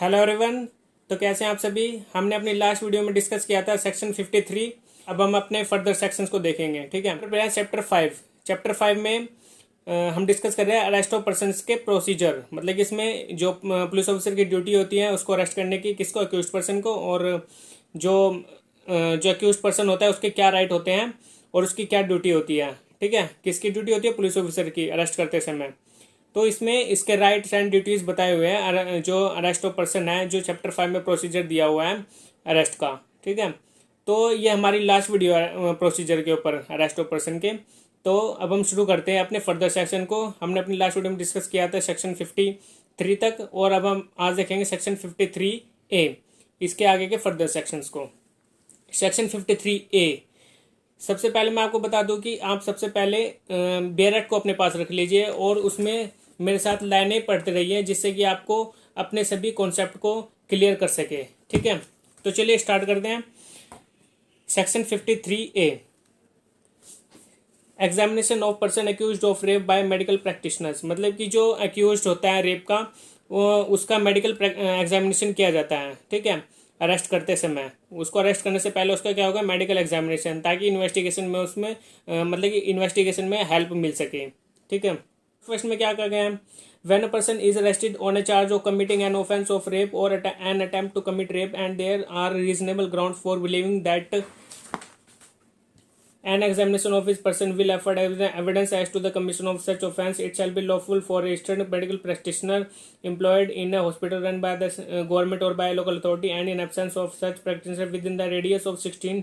Hello everyone. तो कैसे हैं आप सभी। हमने अपनी लास्ट वीडियो में डिस्कस किया था सेक्शन 53। अब हम अपने फर्दर सेक्शंस को देखेंगे। ठीक है, चैप्टर 5 में हम डिस्कस कर रहे हैं अरेस्ट ऑफ पर्सन्स के प्रोसीजर। मतलब कि इसमें जो पुलिस ऑफिसर की ड्यूटी होती है उसको अरेस्ट करने की, किसको, अक्यूज्ड पर्सन को, और जो जो अक्यूज्ड पर्सन होता है उसके क्या राइट होते हैं और उसकी क्या ड्यूटी होती है। ठीक है, किसकी ड्यूटी होती है, पुलिस ऑफिसर की, अरेस्ट करते समय। तो इसमें इसके राइट्स एंड ड्यूटीज़ बताए हुए हैं। जो अरेस्ट ऑफ पर्सन है, जो चैप्टर 5 में प्रोसीजर दिया हुआ है अरेस्ट का। ठीक है, तो ये हमारी लास्ट वीडियो है प्रोसीजर के ऊपर, अरेस्ट ऑफ पर्सन के। तो अब हम शुरू करते हैं अपने फर्दर सेक्शन को। हमने अपनी लास्ट वीडियो में डिस्कस किया था सेक्शन 53 तक, और अब हम आज देखेंगे सेक्शन 53A, इसके आगे के फर्दर सेक्शंस को। सेक्शन 53A, सबसे पहले मैं आपको बता दूं कि आप सबसे पहले बेरट को अपने पास रख लीजिए और उसमें मेरे साथ लाइनें पढ़ते रहिए, जिससे कि आपको अपने सभी कॉन्सेप्ट को क्लियर कर सके। ठीक है, तो चलिए स्टार्ट करते हैं। Section 53A, examination of person accused of rape by medical practitioners. मतलब कि जो अक्यूज्ड होता है रेप का, वो उसका मेडिकल एग्जामिनेशन किया जाता है। ठीक है, अरेस्ट करते समय उसको अरेस्ट करने से पहले उसका क्या होगा, मेडिकल एग्जामिनेशन, ताकि इन्वेस्टिगेशन में उसमें मतलब कि इन्वेस्टिगेशन में हेल्प मिल सके। ठीक है, फर्स्ट में क्या कहा गया है, when a person is arrested on a charge of committing an offence of rape और an attempt to commit rape and there are reasonable ground for believing that an examination of his person will afford evidence as to the commission of such offence, it shall be lawful for a registered medical practitioner employed in a hospital run by the government or by a local authority, and in absence of such practitioner within the radius of 16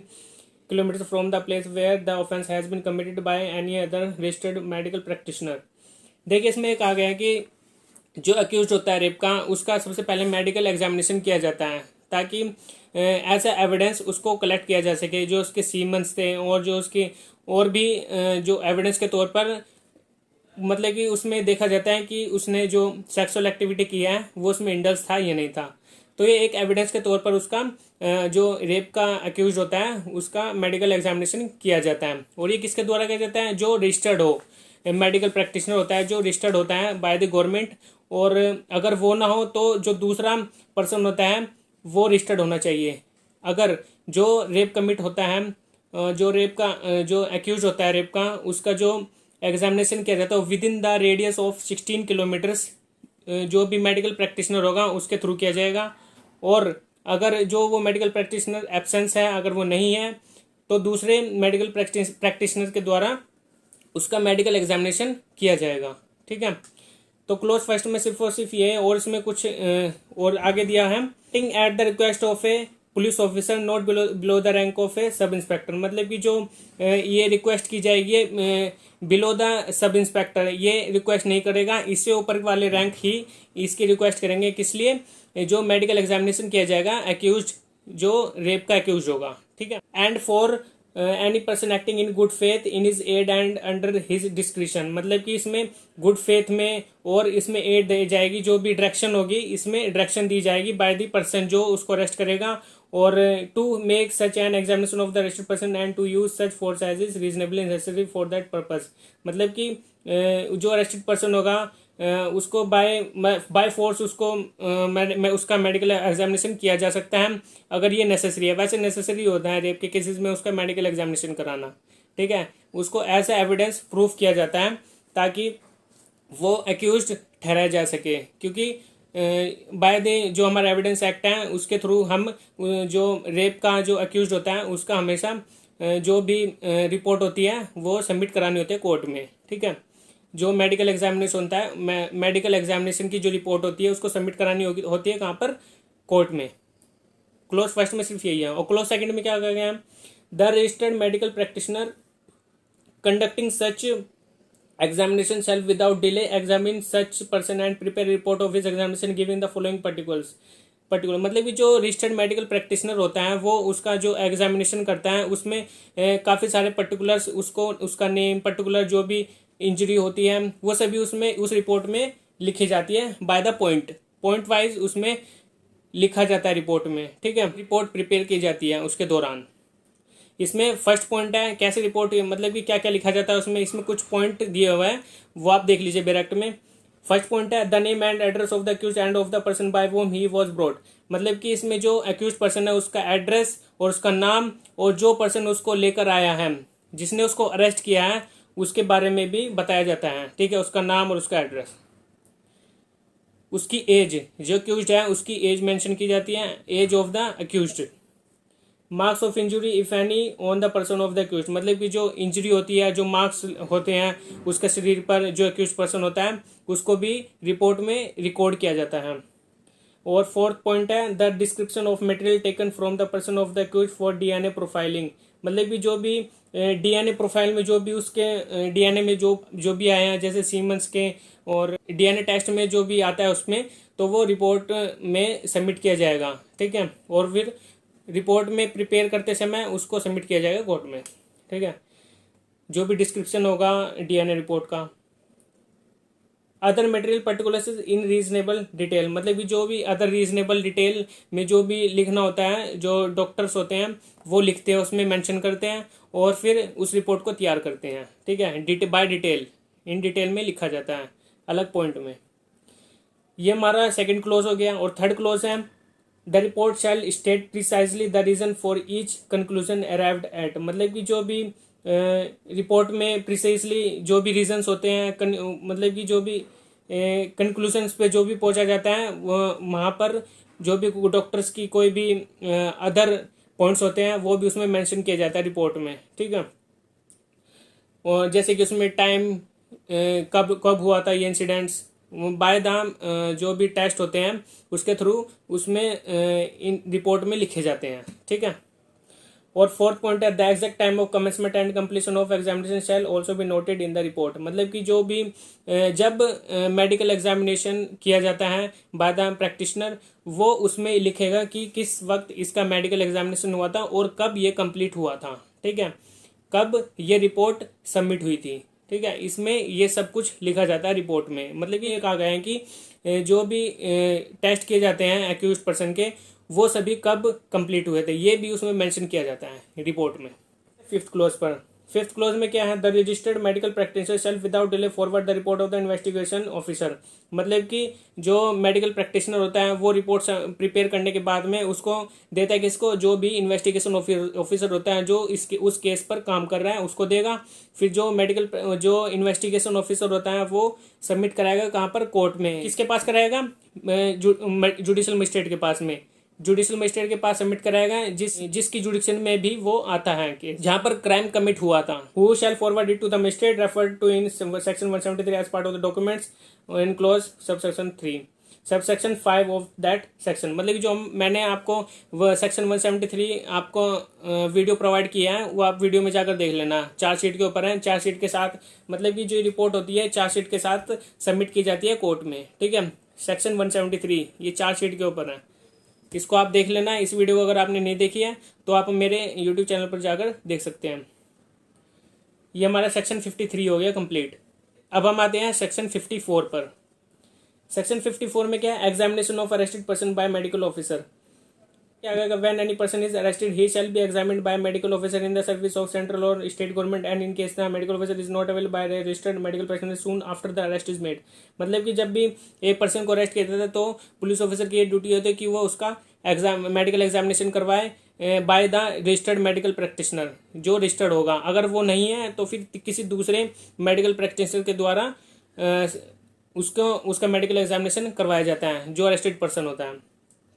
kilometers from the place where the offence has been committed by any other registered medical practitioner। देखिए, इसमें कहा गया है कि जो accused होता है rape का, उसका सबसे पहले मेडिकल एग्जामिनेशन किया जाता है, ताकि ऐसा एविडेंस उसको कलेक्ट किया जा सके, जो उसके सीमंस थे और जो उसके और भी जो एविडेंस के तौर पर, मतलब कि उसमें देखा जाता है कि उसने जो सेक्सुअल एक्टिविटी की है वो उसमें इंडल्स था या नहीं था। तो ये एक एविडेंस के तौर पर उसका जो रेप का अक्यूज होता है उसका मेडिकल एग्जामिनेशन किया जाता है। और ये किसके द्वारा किया जाता है, जो रजिस्टर्ड हो, मेडिकल प्रैक्टिशनर होता है जो रजिस्टर्ड होता है बाय द गवर्नमेंट। और अगर वो ना हो तो जो दूसरा पर्सन होता है वो रजिस्टर्ड होना चाहिए। अगर जो रेप कमिट होता है, जो रेप का जो एक्यूज होता है रेप का, उसका जो एग्जामिनेशन किया जाता है with in the radius of 16 kilometres, जो भी मेडिकल प्रैक्टिशनर होगा उसके थ्रू किया जाएगा। और अगर जो वो मेडिकल प्रैक्टिशनर एब्सेंस है, अगर वो नहीं है, तो दूसरे मेडिकल प्रैक्टिशनर के द्वारा उसका मेडिकल एग्जामिनेशन किया जाएगा। ठीक है, तो क्लोज फर्स्ट में सिर्फ और सिर्फ ये है, और इसमें कुछ और आगे दिया है, at the request of a police officer not below the rank of A sub inspector. मतलब कि जो ये रिक्वेस्ट की जाएगी बिलो द सब इंस्पेक्टर, ये रिक्वेस्ट नहीं करेगा, इससे ऊपर वाले रैंक ही इसकी रिक्वेस्ट करेंगे। किस लिए, जो मेडिकल एग्जामिनेशन किया जाएगा अक्यूज, जो रेप का अक्यूज होगा। ठीक है, and for any person acting in good faith in his aid and under his discretion. मतलब कि इसमें गुड फेथ में और इसमें एड दी जाएगी, जो भी डायरेक्शन होगी इसमें डायरेक्शन दी जाएगी बाय द पर्सन जो उसको अरेस्ट करेगा, और to make such an examination of the arrested person and to use such force as is reasonably necessary for that purpose. मतलब कि जो अरेस्टेड पर्सन होगा उसको बाय फोर्स उसको उसका मेडिकल एग्जामिनेशन किया जा सकता है, अगर ये नेसेसरी है। वैसे नेसेसरी होता है रेप के केसेस में उसका मेडिकल एग्जामिनेशन कराना। ठीक है, उसको एज ए एविडेंस प्रूफ किया जाता है ताकि वो अक्यूज्ड ठहराया जा सके, क्योंकि बाय द जो हमारा एविडेंस एक्ट है उसके थ्रू हम जो रेप का जो अक्यूज्ड होता है उसका हमेशा जो भी रिपोर्ट होती है वो सबमिट करानी होती है कोर्ट में। ठीक है, जो मेडिकल एग्जामिनेशन होता है, मेडिकल एग्जामिनेशन की जो रिपोर्ट होती है उसको सबमिट करानी होती है कहाँ पर, कोर्ट में। क्लोज फर्स्ट में सिर्फ यही है। और क्लोज सेकंड में क्या कहा गया है, the registered medical practitioner conducting such examination shall without delay examine such person and prepare a report of his examination giving the following particular। मतलब कि जो रजिस्टर्ड मेडिकल प्रैक्टिशनर होता है वो उसका जो एग्जामिनेशन करता है उसमें काफ़ी सारे पर्टिकुलर्स, उसको उसका नेम, पर्टिकुलर जो भी इंजरी होती है वो सभी उसमें उस रिपोर्ट में लिखी जाती है बाय द पॉइंट वाइज उसमें लिखा जाता है रिपोर्ट में। ठीक है, रिपोर्ट प्रिपेयर की जाती है उसके दौरान। इसमें फर्स्ट पॉइंट है कैसे रिपोर्ट, मतलब कि क्या क्या लिखा जाता है उसमें, इसमें कुछ पॉइंट दिए हुए हैं वो आप देख लीजिए बैरेक्ट में। फर्स्ट पॉइंट है the name and address of the accused and of the person by whom he was brought. मतलब कि इसमें जो अक्यूज पर्सन है उसका एड्रेस और उसका नाम और जो पर्सन उसको लेकर आया है, जिसने उसको अरेस्ट किया है, उसके बारे में भी बताया जाता है। ठीक है, उसका नाम और उसका एड्रेस। उसकी एज, जो अक्यूज्ड है उसकी एज मेंशन की जाती है, age of the accused. Marks of injury if any on the person of the accused. मतलब कि जो इंजरी होती है, जो मार्क्स होते हैं उसके शरीर पर जो अक्यूज्ड पर्सन होता है, उसको भी रिपोर्ट में रिकॉर्ड किया जाता है। और फोर्थ पॉइंट है the description of material taken from the person of the accused for DNA profiling. मतलब कि जो भी डीएनए प्रोफाइल में जो भी उसके डीएनए में जो भी आए हैं, जैसे सीमेंस के और डीएनए टेस्ट में जो भी आता है उसमें, तो वो रिपोर्ट में सबमिट किया जाएगा। ठीक है, और फिर रिपोर्ट में प्रिपेयर करते समय उसको सबमिट किया जाएगा कोर्ट में। ठीक है, जो भी डिस्क्रिप्शन होगा डीएनए रिपोर्ट का। अदर मटेरियल पर्टिकुलर्स इन रीजनेबल डिटेल। मतलब कि जो भी अदर रीजनेबल डिटेल में जो भी लिखना होता है, जो डॉक्टर्स होते हैं वो लिखते हैं, उसमें मेंशन करते हैं और फिर उस रिपोर्ट को तैयार करते हैं। ठीक है, बाय डिटेल, इन डिटेल में लिखा जाता है अलग पॉइंट में। ये हमारा सेकंड क्लोज हो गया। और थर्ड क्लोज है the report shall state precisely the reason for each conclusion arrived at. मतलब कि जो भी रिपोर्ट में प्रिसाइजली जो भी रीजंस होते हैं, मतलब कि जो भी कंक्लूजन्स पे जो भी पहुंचा जाता है, वहाँ पर जो भी डॉक्टर्स की कोई भी अदर पॉइंट्स होते हैं वो भी उसमें मेंशन किया जाता है रिपोर्ट में। ठीक है, और जैसे कि उसमें टाइम, कब कब हुआ था ये इंसिडेंट्स, बाय द जो भी टेस्ट होते हैं उसके थ्रू उसमें इन रिपोर्ट में लिखे जाते हैं। ठीक है, और फोर्थ पॉइंट है the exact time of commencement and completion of examination shall also be noted in the report. मतलब कि जो भी जब मेडिकल एग्जामिनेशन किया जाता है बाय द प्रैक्टिशनर, वो उसमें लिखेगा कि किस वक्त इसका मेडिकल एग्जामिनेशन हुआ था और कब ये कंप्लीट हुआ था। ठीक है, कब ये रिपोर्ट सबमिट हुई थी। ठीक है, इसमें ये सब कुछ लिखा जाता है रिपोर्ट में। मतलब कि ये कहा गया है कि जो भी टेस्ट किए जाते हैं एक्यूज पर्सन के, वो सभी कब कंप्लीट हुए थे, ये भी उसमें मेंशन किया जाता है रिपोर्ट में। फिफ्थ क्लोज में क्या है the registered medical practitioner self without delay forward the report of the investigation officer. मतलब कि जो मेडिकल प्रैक्टिशनर होता है वो रिपोर्ट प्रिपेयर करने के बाद में उसको देता है, किसको, जो भी इन्वेस्टिगेशन ऑफिसर होता है जो इसके उस केस पर काम कर रहा है उसको देगा। फिर जो इन्वेस्टिगेशन ऑफिसर होता है वो सबमिट कराएगा कहाँ पर, कोर्ट में। किसके पास कराएगा, जुडिशल मजिस्ट्रेट के पास में। जुडिशल मजिस्ट्रेट के पास सबमिट कराएगा जिसकी जुडिक्शन में भी वो आता है कि जहां पर क्राइम कमिट हुआ था। Who shall forward it to the magistrate referred to in section 173 as part of the documents in clause subsection 3 subsection 5 of that section. मतलब कि जो मैंने आपको सेक्शन 173 आपको वीडियो प्रोवाइड किया है, वो आप वीडियो में जाकर देख लेना। चार्जशीट के ऊपर है, चार्जशीट के साथ, मतलब कि जो रिपोर्ट होती है चार्जशीट के साथ सबमिट की जाती है कोर्ट में। ठीक है, सेक्शन 173 ये चार्जशीट के ऊपर है, इसको आप देख लेना। इस वीडियो को अगर आपने नहीं देखी है तो आप मेरे यूट्यूब चैनल पर जाकर देख सकते हैं। ये हमारा सेक्शन 53 हो गया कंप्लीट। अब हम आते हैं सेक्शन 54 पर। सेक्शन 54 में क्या है, examination of arrested person by medical officer. क्या आएगा, when any person is arrested he shall be examined by medical officer in the service of central और state government and in case the medical officer is not available by registered medical person soon after the arrest is made. मतलब कि जब भी एक person को arrest किया जाता है तो पुलिस ऑफिसर की ये ड्यूटी होती है कि वो उसका मेडिकल एग्जामिनेशन करवाए by the registered medical practitioner, जो रजिस्टर्ड होगा। अगर वो नहीं है तो फिर किसी दूसरे मेडिकल प्रैक्टिशनर के द्वारा उसका मेडिकल एग्जामिनेशन करवाया जाता है जो अरेस्टेड पर्सन होता है।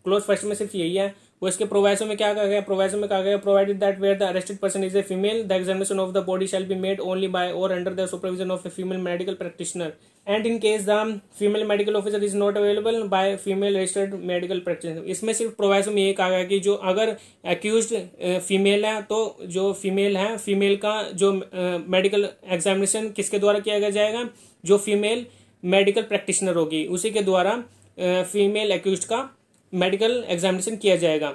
क्लोज फर्स्ट में सिर्फ यही है। वो इसके प्रोवाइसो में क्या कहा गया, प्रोवाइसो में कहा गया provided that where the arrested person is a female the examination of the body shall be made only by और under the supervision of a female medical practitioner and in case the female medical officer is not available by female registered medical practitioner. इसमें सिर्फ प्रोवाइसो में ये कहा गया कि जो अगर एक्यूज्ड फीमेल है तो जो फीमेल है, फीमेल का जो मेडिकल एग्जामिनेशन किसके द्वारा किया जाएगा, जो फीमेल मेडिकल प्रैक्टिशनर होगी उसी के द्वारा फीमेल एक्यूज्ड का मेडिकल एग्जामिनेशन किया जाएगा।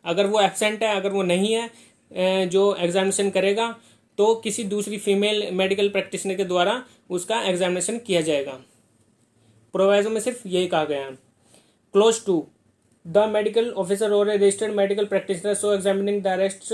अगर वो एब्सेंट है, अगर वो नहीं है जो एग्जामिनेशन करेगा, तो किसी दूसरी फीमेल मेडिकल प्रैक्टिशनर के द्वारा उसका एग्जामिनेशन किया जाएगा। प्रोवाइजो में सिर्फ यही कहा गया है। क्लोज 2 द मेडिकल ऑफिसर और a registered medical practitioner so examining the arrest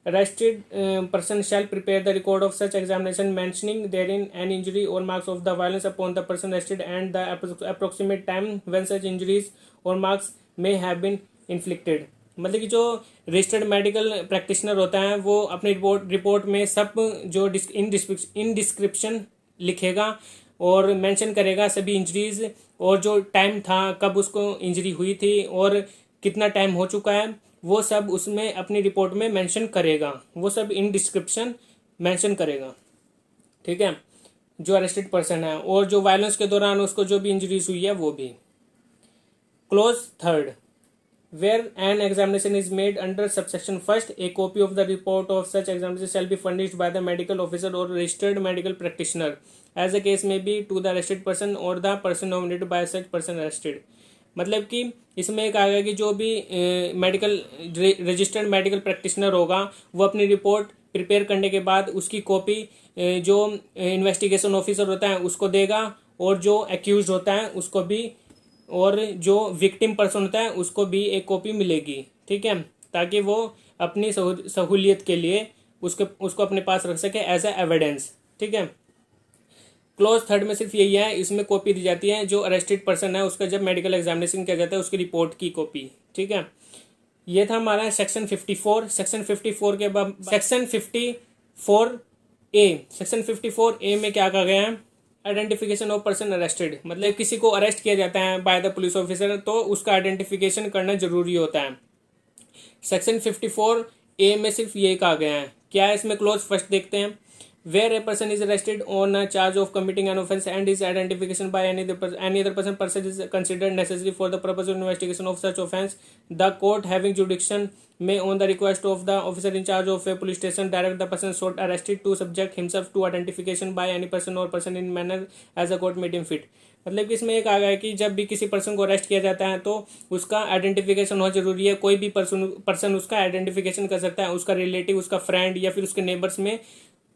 arrested person shall prepare the record of such examination mentioning therein any injury or marks of the violence upon the person arrested and the approximate time when such injuries or marks may have been inflicted. मतलब कि जो registered medical practitioner होता है वो अपनी report में सब जो इन डिस्क्रिप्शन लिखेगा और मेंशन करेगा सभी इंजरीज और जो टाइम था कब उसको इंजरी हुई थी और कितना टाइम हो चुका है वो सब उसमें अपनी रिपोर्ट में मेंशन करेगा, वो सब इन डिस्क्रिप्शन मेंशन करेगा। ठीक है, जो अरेस्टेड पर्सन है और जो वायलेंस के दौरान उसको जो भी इंजरीज हुई है वो भी। Clause third, where an examination is made under subsection first a copy of the report of such examination shall be furnished by the medical officer और registered medical practitioner as the case may be to the arrested person और the person nominated by such person arrested. मतलब कि इसमें एक आ गया कि जो भी मेडिकल रजिस्टर्ड मेडिकल प्रैक्टिशनर होगा वो अपनी रिपोर्ट प्रिपेयर करने के बाद उसकी कॉपी जो इन्वेस्टिगेशन ऑफिसर होता है उसको देगा और जो एक्यूज होता है उसको भी और जो विक्टिम पर्सन होता है उसको भी एक कॉपी मिलेगी। ठीक है, ताकि वो अपनी सहूलियत के लिए उसको अपने पास रख सके एज ए एविडेंस। ठीक है, क्लोज थर्ड में सिर्फ यही है, इसमें कॉपी दी जाती है जो अरेस्टेड पर्सन है उसका जब मेडिकल एग्जामिनेशन किया जाता है उसकी रिपोर्ट की कॉपी। ठीक है, ये था हमारा सेक्शन 54। सेक्शन 54 के बाद सेक्शन 54A। सेक्शन 54A में क्या कहा गया है, आइडेंटिफिकेशन ऑफ पर्सन अरेस्टेड। मतलब किसी को अरेस्ट किया जाता है बाय द पुलिस ऑफिसर तो उसका आइडेंटिफिकेशन करना जरूरी होता है। सेक्शन 54A में सिर्फ ये कहा गया है। क्या है इसमें क्लोज फर्स्ट देखते हैं, where a person is arrested on a charge of committing an offence and his identification by any other person is considered necessary for the purpose of investigation of such offence, the court having jurisdiction may on the request of the officer in charge of a police station direct the person sought arrested to subject himself to identification by any person or person in manner as the court may deem fit। मतलब कि इसमें एक आ गया है कि जब भी किसी पर्सन को अरेस्ट किया जाता है तो उसका आइडेंटिफिकेशन होना जरूरी है। कोई भी पर्सन उसका आइडेंटिफिकेशन कर सकता है, उसका रिलेटिव, उसका फ्रेंड या फिर उसके नेबर्स में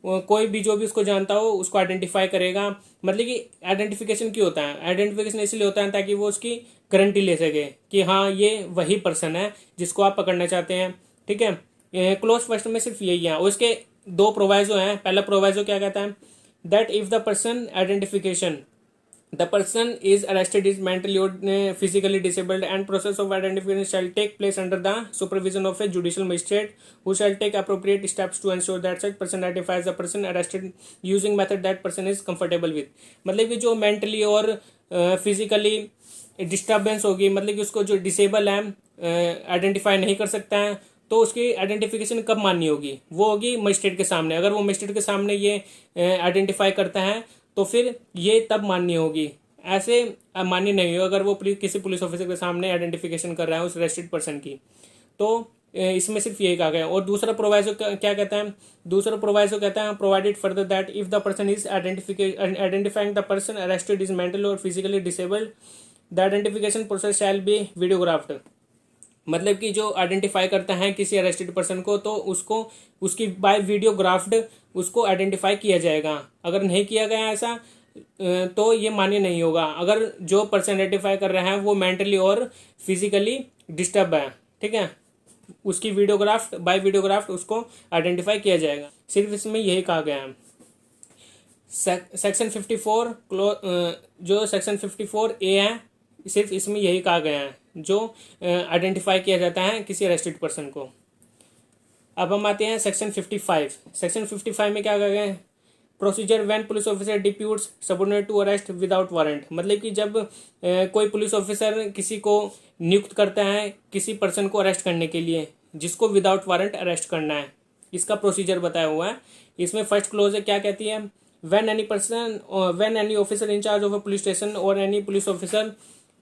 कोई भी जो भी उसको जानता हो उसको आइडेंटिफाई करेगा। मतलब कि आइडेंटिफिकेशन क्यों होता है, आइडेंटिफिकेशन इसलिए होता है ताकि वो उसकी गारंटी ले सके कि हाँ ये वही पर्सन है जिसको आप पकड़ना चाहते हैं। ठीक है, क्लोज फर्स्ट में सिर्फ यही है। उसके दो प्रोवाइजो हैं। पहला प्रोवाइजो क्या कहता है, that if the person identification the person is arrested is mentally or physically disabled and process of identification shall take place under the supervision of a judicial magistrate who shall take appropriate steps to ensure that such person identifies the person arrested using method that person is comfortable with। मतलब कि जो mentally और physically disturbance होगी, मतलब कि उसको जो disable है आइडेंटिफाई नहीं कर सकता है तो उसकी आइडेंटिफिकेशन कब माननी होगी, वो होगी मजिस्ट्रेट के सामने। अगर वो मजिस्ट्रेट के सामने ये आइडेंटिफाई करता है तो फिर ये तब मान्य होगी, ऐसे मान्य नहीं हो अगर वो किसी पुलिस ऑफिसर के सामने आइडेंटिफिकेशन कर रहा है उस अरेस्टेड पर्सन की। तो इसमें सिर्फ यही कहा गया। और दूसरा प्रोवाइजो क्या कहता है, दूसरा प्रोवाइजो कहता है provided further that if the person is identifying the person arrested is mentally और physically disabled the identification process shall be videographed. मतलब कि जो आइडेंटिफाई करता है किसी अरेस्टेड पर्सन को तो उसको उसकी बाय वीडियोग्राफ्ड उसको आइडेंटिफाई किया जाएगा। अगर नहीं किया गया ऐसा तो ये मान्य नहीं होगा अगर जो पर्सन आइडेंटिफाई कर रहा है वो मेंटली और फिजिकली डिस्टर्ब है। ठीक है, उसकी बाय वीडियोग्राफ्ट उसको आइडेंटिफाई किया जाएगा। सिर्फ इसमें यही कहा गया है। सेक्शन 54 जो सेक्शन 54A है सिर्फ इसमें यही कहा गया है जो आइडेंटिफाई किया जाता है किसी अरेस्टेड पर्सन को। अब हम आते हैं सेक्शन 55। सेक्शन 55 में क्या कहा गया है, procedure when police officer deputes subordinate to arrest without warrant. मतलब कि जब कोई पुलिस ऑफिसर किसी को नियुक्त करता है किसी पर्सन को अरेस्ट करने के लिए जिसको विदाउट वारंट अरेस्ट करना है, इसका प्रोसीजर बताया हुआ है। इसमें फर्स्ट क्लोज है क्या कहती है, when any officer in charge of a police station और any police officer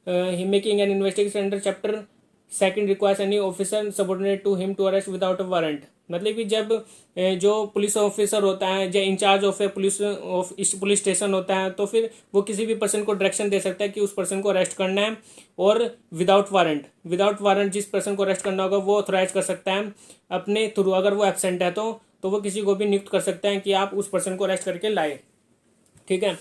making an investigation under chapter second requires any officer subordinate to him to arrest without a warrant. मतलब कि जब जो police officer होता है जो incharge of a police station होता है तो फिर वो किसी भी पर्सन को डायरेक्शन दे सकता है कि उस पर्सन को अरेस्ट करना है और विदाउट वारंट जिस पर्सन को अरेस्ट करना होगा वो ऑथोराइज कर सकता है अपने थ्रू। अगर वो एब्सेंट है तो वो किसी को भी नियुक्त कर सकते हैं कि आप उस पर्सन को अरेस्ट करके लाए। ठीक है,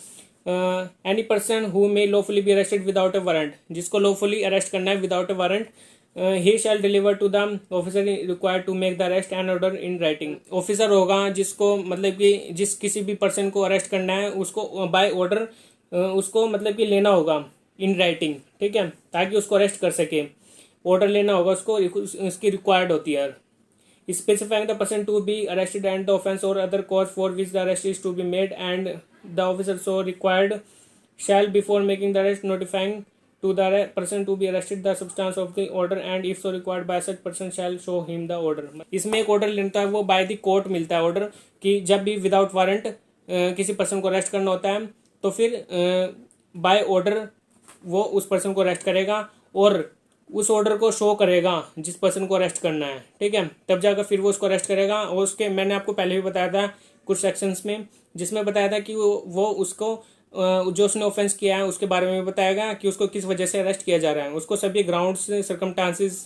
any person who may lawfully be arrested without a warrant, जिसको लॉफुली अरेस्ट करना है without a warrant he shall deliver to the officer required to make the arrest and order in writing. Officer होगा जिसको मतलब कि जिस किसी भी पर्सन को अरेस्ट करना है उसको बाय ऑर्डर उसको मतलब कि लेना होगा इन राइटिंग, ठीक है, ताकि उसको अरेस्ट कर सके। ऑर्डर लेना होगा उसको, उसकी रिक्वायर्ड होती है। Specifying the person to be arrested and the offence और other cause for which the arrest is to be made and the officer so required shall before making the arrest notifying to the person to be arrested the substance of the order and if so required by such person shall show him the order। इसमें एक order लेता है वो by the court मिलता है order कि जब भी विदाउट वारंट किसी पर्सन को अरेस्ट करना होता है तो फिर बाय ऑर्डर वो उस पर्सन को अरेस्ट करेगा और उस ऑर्डर को शो करेगा जिस पर्सन को अरेस्ट करना है, ठीक है, तब जाकर फिर वो उसको अरेस्ट करेगा। और उसके मैंने आपको पहले भी बताया था कुछ सेक्शंस में जिसमें बताया था कि वो उसको जो उसने ऑफेंस किया है उसके बारे में बताएगा कि उसको किस वजह से अरेस्ट किया जा रहा है। उसको सभी ग्राउंड्स सर्कमस्टांसिस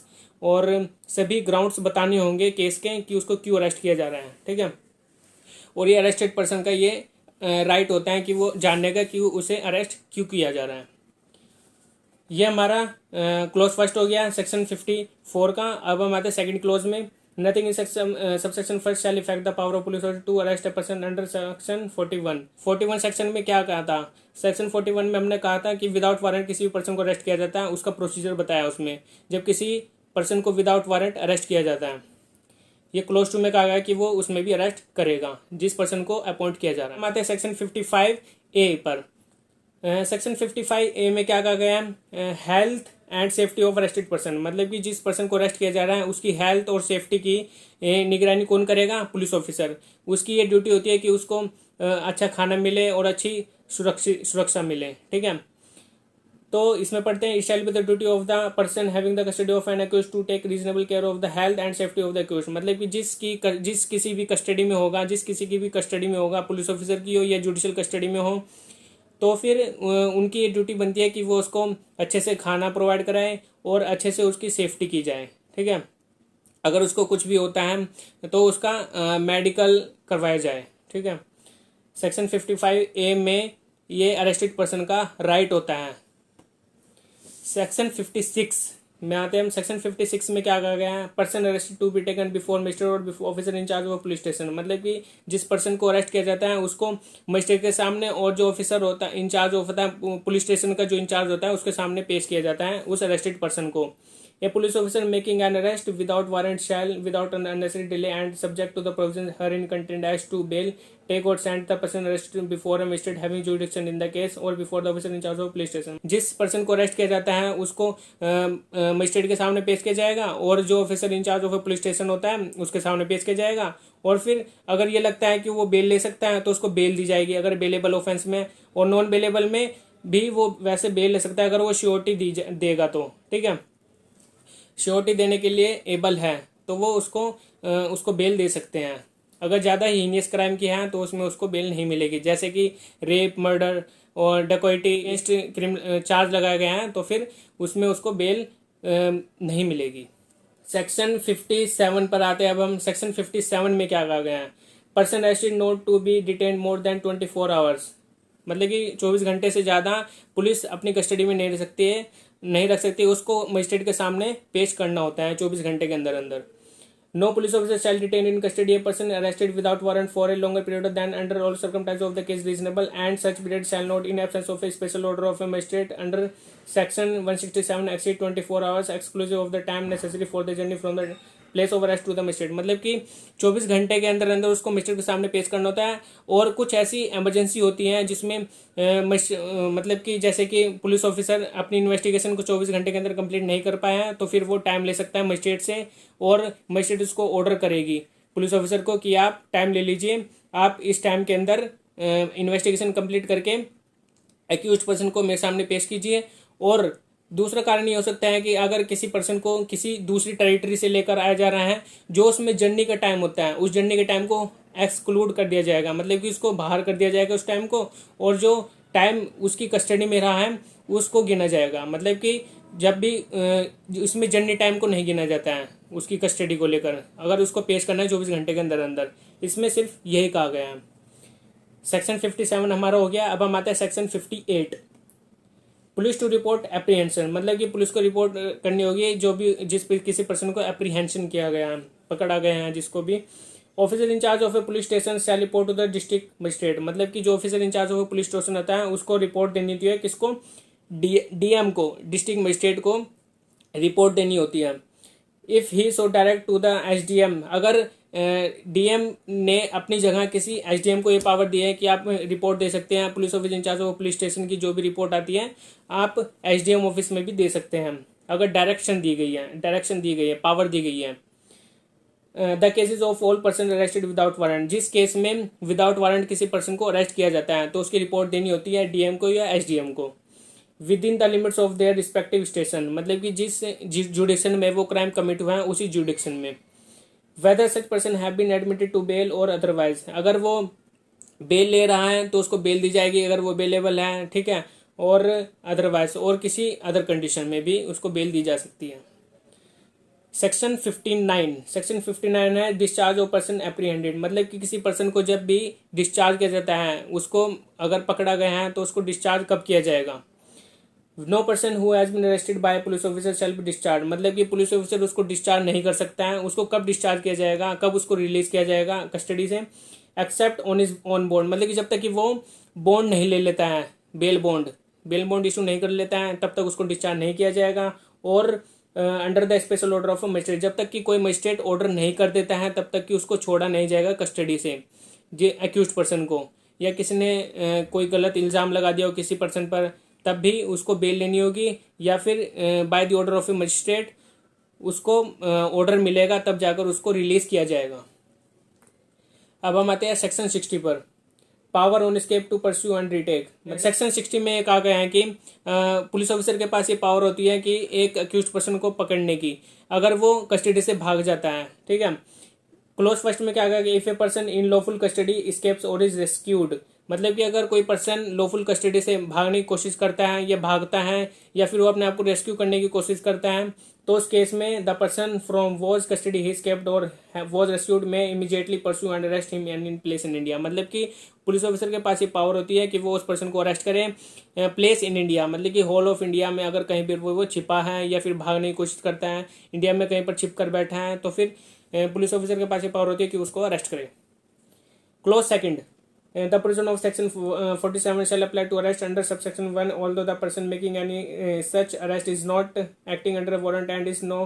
और सभी ग्राउंड्स बताने होंगे केस के कि उसको क्यों अरेस्ट किया जा रहा है, ठीक है। और ये अरेस्टेड पर्सन का ये राइट होता है कि वो जानने का कि उसे अरेस्ट क्यों किया जा रहा है। ये हमारा क्लोज फर्स्ट हो गया सेक्शन 54 का। अब हम आते हैं सेकंड क्लोज में। Nothing in subsection first shall affect the power of police to arrest a person under section 41 section में क्या कहा था? सेक्शन 41 में हमने कहा था कि विदाउट वारंट किसी भी पर्सन को अरेस्ट किया जाता है, उसका प्रोसीजर बताया उसमें, जब किसी पर्सन को विदाउट वारंट अरेस्ट किया जाता है। ये क्लोज टू में कहा गया कि वो उसमें भी अरेस्ट करेगा जिस पर्सन को अपॉइंट किया जा रहा है। हम आते हैं सेक्शन 55A पर। सेक्शन 55A में क्या कहा गया है? Health and safety of arrested person, मतलब कि जिस पर्सन को अरेस्ट किया जा रहा है उसकी हेल्थ और सेफ्टी की निगरानी कौन करेगा? Police officer. उसकी ये ड्यूटी होती है कि उसको अच्छा खाना मिले और अच्छी सुरक्षा मिले, ठीक है। तो इसमें पढ़ते हैं it shall be the duty of the person having the custody of an accused to take reasonable care of the health and safety of the accused, मतलब कि जिस किसी भी कस्टडी में होगा, जिस किसी की भी कस्टडी में होगा, पुलिस ऑफिसर की हो या जुडिशियल कस्टडी में हो, तो फिर उनकी ये ड्यूटी बनती है कि वो उसको अच्छे से खाना प्रोवाइड कराए और अच्छे से उसकी सेफ्टी की जाए, ठीक है। अगर उसको कुछ भी होता है तो उसका मेडिकल करवाया जाए, ठीक है। सेक्शन 55A में ये अरेस्टेड पर्सन का राइट होता है। सेक्शन 56 में आते हैं हम। सेक्शन 56 में क्या कहा गया है? Person arrested to be taken before magistrate और before officer in charge of police station, मतलब कि जिस पर्सन को अरेस्ट किया जाता है उसको मजिस्ट्रेट के सामने और जो ऑफिसर होता है इंचार्ज होता है पुलिस स्टेशन का, जो इंचार्ज होता है उसके सामने पेश किया जाता है उस अरेस्टेड पर्सन को। A police officer making an arrest without warrant shall, without an unnecessary delay and subject to the provisions herein contained as to bail, take or send the person arrested before a magistrate having jurisdiction in the case or before the officer in charge of police station। जिस person को arrest किया जाता है उसको magistrate के सामने पेश किया जाएगा और जो officer in charge of police station होता है उसके सामने पेश किया जाएगा। और फिर अगर ये लगता है कि वो बेल ले सकता है तो उसको बेल दी जाएगी अगर बेलेबल ऑफेंस में, और नॉन बेलेबल में भी वो वैसे बेल ले सकता है अगर वो श्योरिटी देगा तो, ठीक है। श्योरिटी देने के लिए एबल है तो वो उसको बेल दे सकते हैं। अगर ज़्यादा हीनियस क्राइम की है तो उसमें उसको बेल नहीं मिलेगी, जैसे कि रेप, मर्डर और डकैती अगेंस्ट चार्ज लगाए गए हैं तो फिर उसमें उसको बेल नहीं मिलेगी। सेक्शन 57 पर आते हैं अब हम। सेक्शन 57 में क्या कहा गया है? Person arrested not to be detain more than 24 hours, मतलब कि 24 घंटे से ज़्यादा पुलिस अपनी कस्टडी में नहीं रख सकती, उसको मजिस्ट्रेट के सामने पेश करना होता है 24 घंटे के अंदर अंदर। No police officer shall detain in custody a person arrested without warrant for a longer period than under all circumstances of the case reasonable and such period shall not in absence of a special order of a magistrate under section 167 exceed 24 hours exclusive of the time necessary for the journey from the place of arrest to the magistrate, मतलब कि 24 घंटे के अंदर अंदर उसको magistrate के सामने पेश करना होता है। और कुछ ऐसी इमरजेंसी होती हैं जिसमें मतलब कि जैसे कि पुलिस ऑफिसर अपनी इन्वेस्टिगेशन को 24 घंटे के अंदर कंप्लीट नहीं कर पाए हैं तो फिर वो टाइम ले सकता है मजिस्ट्रेट से, और मजिस्ट्रेट उसको ऑर्डर करेगी पुलिस ऑफिसर को कि आप टाइम ले लीजिए, आप इस टाइम के अंदर इन्वेस्टिगेशन कंप्लीट करके एक्यूज्ड पर्सन को मेरे सामने पेश कीजिए। और दूसरा कारण ये हो सकता है कि अगर किसी पर्सन को किसी दूसरी टेरिटरी से लेकर आया जा रहा है जो उसमें जर्नी का टाइम होता है, उस जर्नी के टाइम को एक्सक्लूड कर दिया जाएगा, मतलब कि उसको बाहर कर दिया जाएगा उस टाइम को, और जो टाइम उसकी कस्टडी में रहा है उसको गिना जाएगा। मतलब कि जब भी इसमें जर्नी टाइम को नहीं गिना जाता है उसकी कस्टडी को लेकर, अगर उसको पेश करना है 24 घंटे के अंदर अंदर, इसमें सिर्फ यही कहा गया है। सेक्शन 57 हमारा हो गया। अब हम आते हैं section 58। Police to report apprehension, मतलब कि पुलिस को रिपोर्ट करनी होगी जो भी किसी पर्सन को एप्रीहेंशन किया गया है, पकड़ा गया है जिसको भी। Officer in charge of a police station shall report to the district magistrate, मतलब कि जो officer in charge of a police station होता है उसको रिपोर्ट देनी होती है, किसको, डीएम को, डिस्ट्रिक्ट मजिस्ट्रेट को रिपोर्ट देनी होती है। If he so direct to the SDM, अगर डीएम ने अपनी जगह किसी एसडीएम को ये पावर दी है कि आप रिपोर्ट दे सकते हैं, police officer in charge of police station की जो भी रिपोर्ट आती है आप एसडीएम ऑफिस में भी दे सकते हैं, अगर डायरेक्शन दी गई है, पावर दी गई है। The cases of all person arrested without warrant, जिस केस में विदाउट वारंट किसी पर्सन को अरेस्ट किया जाता है तो उसकी रिपोर्ट देनी होती है डीएम को या एसडीएम को। With in the limits of their respective station, मतलब कि जिस जुडिक्शन में वो क्राइम कमिट हुआ है उसी जुडिक्शन में। Whether such person have been admitted to bail or otherwise, अगर वो बेल ले रहा है तो उसको बेल दी जाएगी अगर वो बेलेबल है, ठीक है, और अदरवाइज और किसी अदर कंडीशन में भी उसको बेल दी जा सकती है। सेक्शन 59 है डिस्चार्ज ऑफ पर्सन एप्रीहेंडेड, मतलब कि किसी पर्सन को जब भी डिस्चार्ज किया जाता है, उसको अगर पकड़ा गया है तो उसको डिस्चार्ज कब किया जाएगा। No person who has been arrested by police officer shall be discharge, मतलब कि पुलिस ऑफिसर उसको डिस्चार्ज नहीं कर सकता है, उसको कब डिस्चार्ज किया जाएगा, कब उसको रिलीज किया जाएगा कस्टडी से, except on is on bond, मतलब कि जब तक कि वो बॉन्ड नहीं ले लेता है, बेल बॉन्ड इशू नहीं कर लेता है तब तक उसको डिस्चार्ज नहीं किया जाएगा। और under the special order of magistrate, जब तक कि कोई मजिस्ट्रेट ऑर्डर नहीं कर देता है तब तक कि उसको छोड़ा नहीं जाएगा कस्टडी से, जो एक्यूज्ड पर्सन को, या किसी ने कोई गलत इल्ज़ाम लगा दिया हो किसी पर्सन पर तब भी उसको बेल लेनी होगी, या फिर by the order of a magistrate उसको ऑर्डर मिलेगा तब जाकर उसको रिलीज किया जाएगा। अब हम आते हैं सेक्शन 60 पर, power on escape to pursue and retake. Section 60 में कहा गया है कि पुलिस ऑफिसर के पास ये पावर होती है कि एक अक्यूज्ड पर्सन को पकड़ने की, अगर वो कस्टडी से भाग जाता है, ठीक है। क्लोज फर्स्ट में क्या कहा कि if a person in lawful custody escapes और इज रेस्क्यूड, मतलब कि अगर कोई पर्सन लॉफुल कस्टडी से भागने की कोशिश करता है या भागता है या फिर वो अपने आप को रेस्क्यू करने की कोशिश करता है तो उस केस में the person from was custody he escaped और वॉज रेस्क्यूड में immediately pursue and arrest him and in place in India, मतलब कि पुलिस ऑफिसर के पास ये पावर होती है कि वो उस पर्सन को अरेस्ट करे प्लेस इन इंडिया, मतलब कि होल ऑफ इंडिया में अगर कहीं पर वो छिपा है या फिर भागने की कोशिश करता है, इंडिया में कहीं पर छिप कर बैठा है तो फिर पुलिस ऑफिसर के पास ये पावर होती है कि उसको अरेस्ट करे। Close second, the provision of section 47 shall apply to arrest under subsection 1 although the person making any such arrest is not acting under a warrant and is no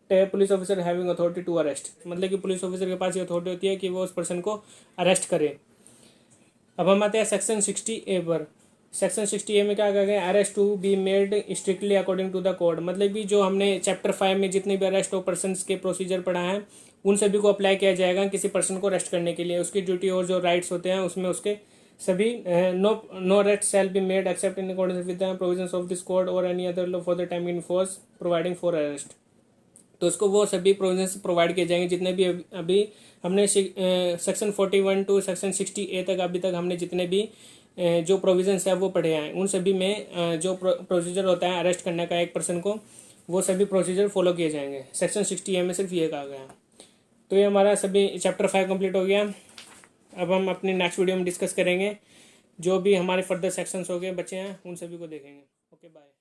police officer having authority to arrest, मतलब कि police officer के पास ये authority होती है कि वो उस person को अरेस्ट करे। अब हम आते हैं सेक्शन 60A पर। सेक्शन 60A में क्या कहा गया, arrest to be made strictly according to the code, मतलब कि जो हमने चैप्टर 5 में जितने भी अरेस्ट ऑफ पर्सन के प्रोसीजर पढ़ा है उन सभी को अप्लाई किया जाएगा किसी पर्सन को अरेस्ट करने के लिए, उसकी ड्यूटी और जो राइट्स होते हैं उसमें उसके सभी no arrest shall be made except in accordance with the provisions of this code और any other law for the time in force providing for arrest, तो उसको वो सभी प्रोविजंस प्रोवाइड किए जाएंगे जितने भी अभी हमने सेक्शन 41 टू सेक्शन 60A तक अभी तक हमने जितने भी जो प्रोविजंस है वो पढ़े हैं, उन सभी में जो प्रोसीजर होता है अरेस्ट करने का एक पर्सन को, वो सभी प्रोसीजर फॉलो किए जाएंगे। सेक्शन 60A में सिर्फ ये कहा गया है। तो ये हमारा सभी चैप्टर 5 कंप्लीट हो गया। अब हम अपने नेक्स्ट वीडियो में डिस्कस करेंगे जो भी हमारे फर्दर सेक्शंस हो गए बचे हैं उन सभी को देखेंगे। Okay bye.